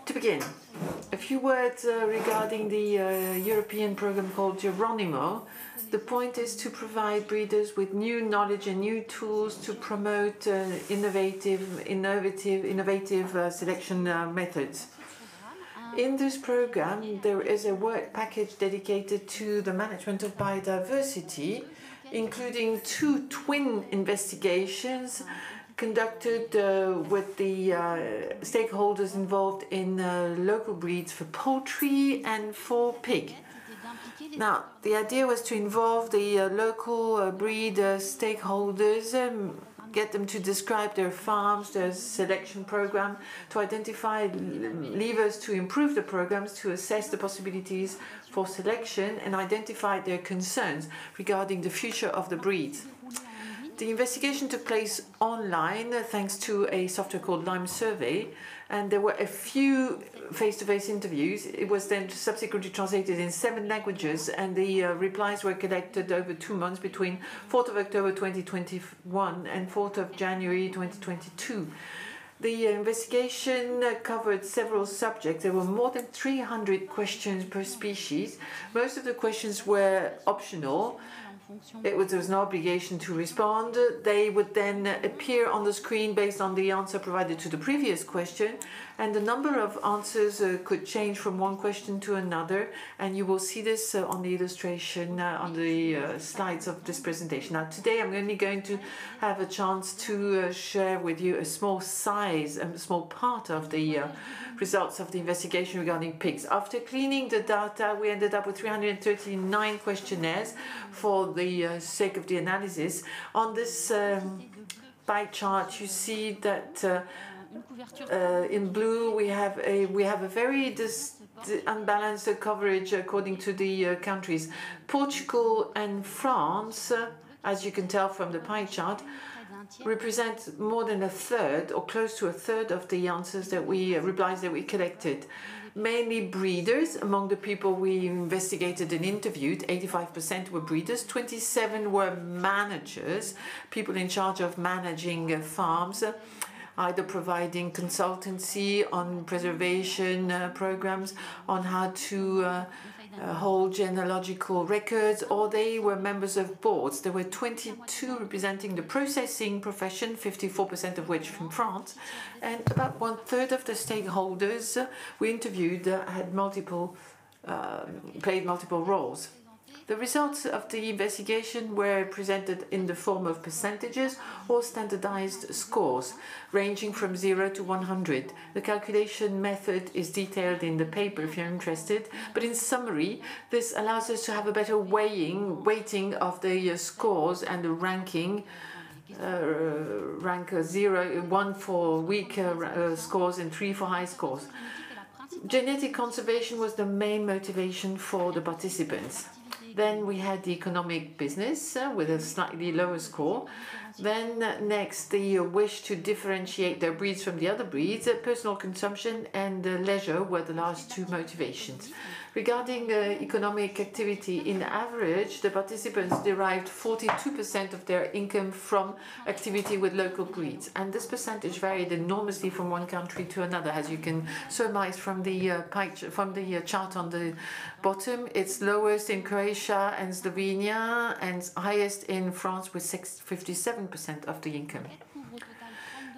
To begin, a few words regarding the European program called GEroNIMO. The point is to provide breeders with new knowledge and new tools to promote innovative selection methods. In this program, there is a work package dedicated to the management of biodiversity, including 2 twin investigations conducted with the stakeholders involved in local breeds for poultry and for pig. Now, the idea was to involve the local breed stakeholders, get them to describe their farms, their selection program, to identify levers to improve the programs, to assess the possibilities for selection, and identify their concerns regarding the future of the breeds. The investigation took place online thanks to a software called Lime Survey, and there were a few face-to-face interviews. It was then subsequently translated in 7 languages, and the replies were collected over 2 months between 4th of October 2021 and 4th of January 2022. The investigation covered several subjects. There were more than 300 questions per species. Most of the questions were optional. There was no obligation to respond. They would then appear on the screen based on the answer provided to the previous question, and the number of answers could change from one question to another, and you will see this on the illustration on the slides of this presentation. Now, today I'm only going to have a chance to share with you a small part of the results of the investigation regarding pigs. After cleaning the data, we ended up with 339 questionnaires for the sake of the analysis. On this pie chart, you see that in blue we have a very unbalanced coverage according to the countries. Portugal and France, as you can tell from the pie chart, represent more than a third or close to a third of the answers that replies that we collected. Mainly breeders among the people we investigated and interviewed. 85% were breeders, 27 were managers, people in charge of managing farms, either providing consultancy on preservation programs, on how to hold genealogical records, or they were members of boards. There were 22 representing the processing profession, 54% of which from France, and about 1/3 of the stakeholders we interviewed had played multiple roles. The results of the investigation were presented in the form of percentages or standardized scores, ranging from 0 to 100. The calculation method is detailed in the paper if you're interested, but in summary, this allows us to have a better weighting of the scores and the ranking. Rank 1 for weak scores and 3 for high scores. Genetic conservation was the main motivation for the participants. Then we had the economic business with a slightly lower score. Then next, the wish to differentiate their breeds from the other breeds. Personal consumption and leisure were the last 2 motivations. Regarding economic activity, in average, the participants derived 42% of their income from activity with local breeds. And this percentage varied enormously from one country to another, as you can surmise from the chart on the bottom. It's lowest in Croatia and Slovenia, and highest in France with 57% of the income.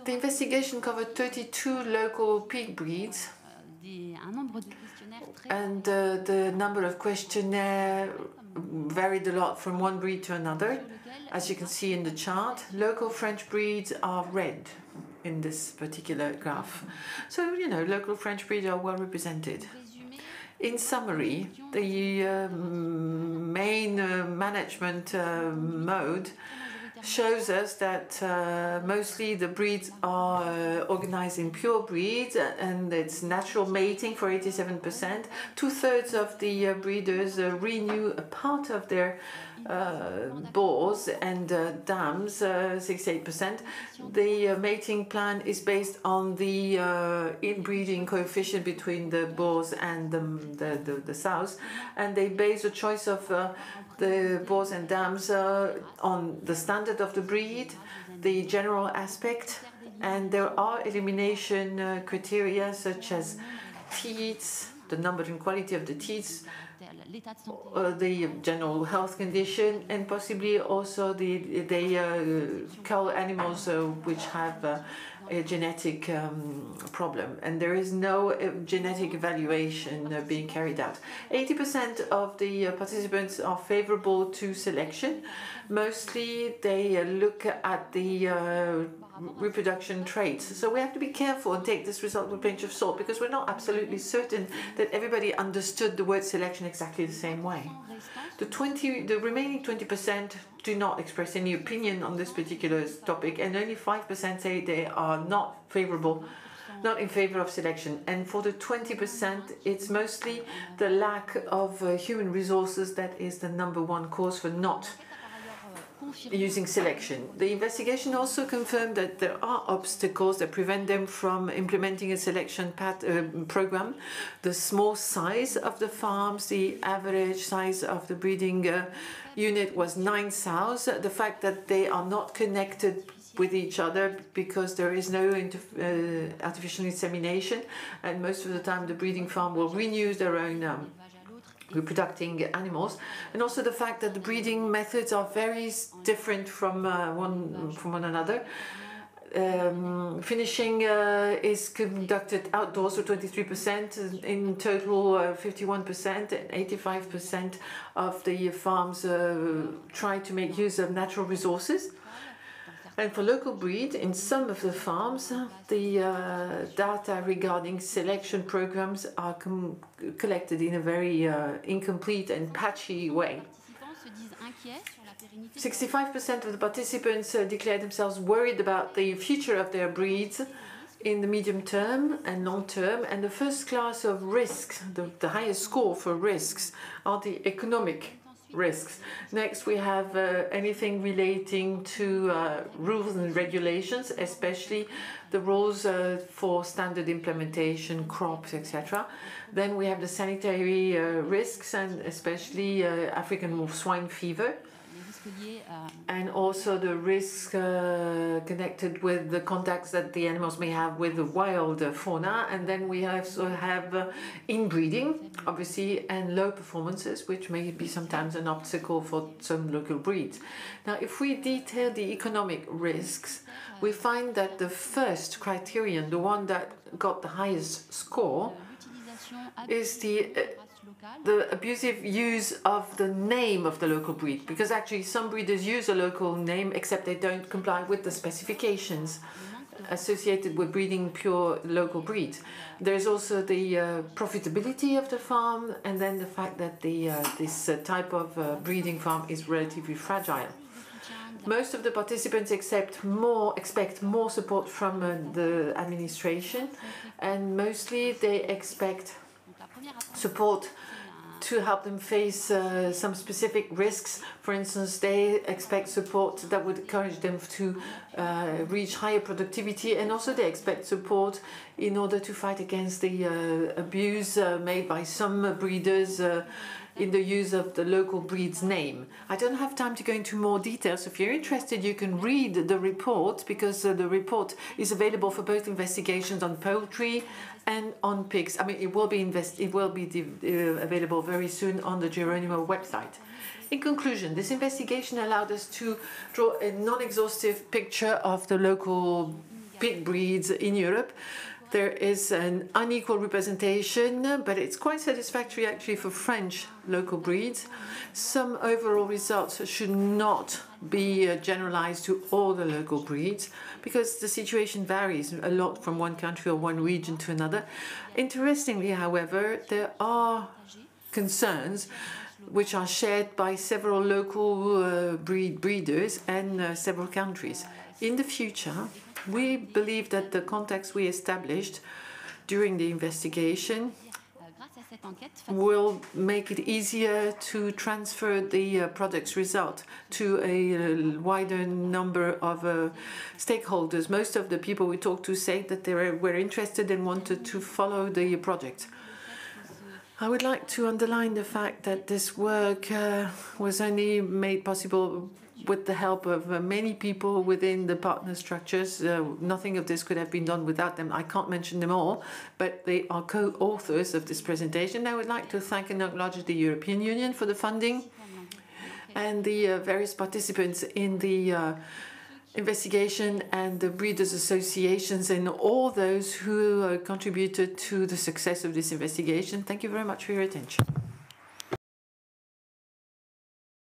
The investigation covered 32 local pig breeds, and the number of questionnaires varied a lot from one breed to another. As you can see in the chart, local French breeds are red in this particular graph. So, local French breeds are well represented. In summary, the main management mode shows us that mostly the breeds are organized in pure breeds, and it's natural mating for 87%. 2/3 of the breeders renew a part of their boars and dams, 68%. The mating plan is based on the inbreeding coefficient between the boars and the sows, and they base the choice of the boars and dams on the standard of the breed, the general aspect, And there are elimination criteria such as teats, the number and quality of the teats, the general health condition, and possibly also the cull animals which have a genetic problem. And there is no genetic evaluation being carried out. 80% of the participants are favorable to selection. Mostly they look at the reproduction traits. So we have to be careful and take this result with a pinch of salt, because we're not absolutely certain that everybody understood the word selection exactly the same way. The remaining 20% do not express any opinion on this particular topic, and only 5% say they are not in favor of selection. And for the 20%, it's mostly the lack of human resources that is the #1 cause for not using selection. The investigation also confirmed that there are obstacles that prevent them from implementing a selection program. The small size of the farms, the average size of the breeding unit was 9 sows. The fact that they are not connected with each other because there is no artificial insemination, and most of the time the breeding farm will renew their own reproducing animals, and also the fact that the breeding methods are very different from one another. Finishing is conducted outdoors for 23%, in total 51%, and 85% of the farms try to make use of natural resources. And for local breed, in some of the farms, the data regarding selection programs are collected in a very incomplete and patchy way. 65% of the participants declare themselves worried about the future of their breeds in the medium term and long term. And the first class of risks, the highest score for risks, are the economic risks. Next, we have anything relating to rules and regulations, especially the rules for standard implementation, crops, etc. Then we have the sanitary risks, and especially African swine fever, and also the risks connected with the contacts that the animals may have with the wild fauna. And then we also have inbreeding, obviously, and low performances, which may be sometimes an obstacle for some local breeds. Now, if we detail the economic risks, we find that the first criterion, the one that got the highest score, is the abusive use of the name of the local breed, because actually some breeders use a local name except they don't comply with the specifications associated with breeding pure local breeds. There's also the profitability of the farm, and then the fact that this type of breeding farm is relatively fragile. Most of the participants expect more support from the administration, and mostly they expect support to help them face some specific risks. For instance, they expect support that would encourage them to reach higher productivity, and also they expect support in order to fight against the abuse made by some breeders in the use of the local breed's name. I don't have time to go into more details. If you're interested, you can read the report, because the report is available for both investigations on poultry and on pigs. I mean, it will be available very soon on the GEroNIMO website. In conclusion, this investigation allowed us to draw a non-exhaustive picture of the local pig breeds in Europe. There is an unequal representation, but it's quite satisfactory actually for French local breeds. Some overall results should not be generalized to all the local breeds, because the situation varies a lot from one country or one region to another. Interestingly, however, there are concerns which are shared by several local breeders and several countries. In the future, we believe that the contacts we established during the investigation will make it easier to transfer the project's result to a wider number of stakeholders. Most of the people we talked to said that they were interested and wanted to follow the project. I would like to underline the fact that this work was only made possible with the help of many people within the partner structures. Nothing of this could have been done without them. I can't mention them all, but they are co-authors of this presentation. I would like to thank and acknowledge the European Union for the funding and the various participants in the investigation and the breeders' associations and all those who contributed to the success of this investigation. Thank you very much for your attention.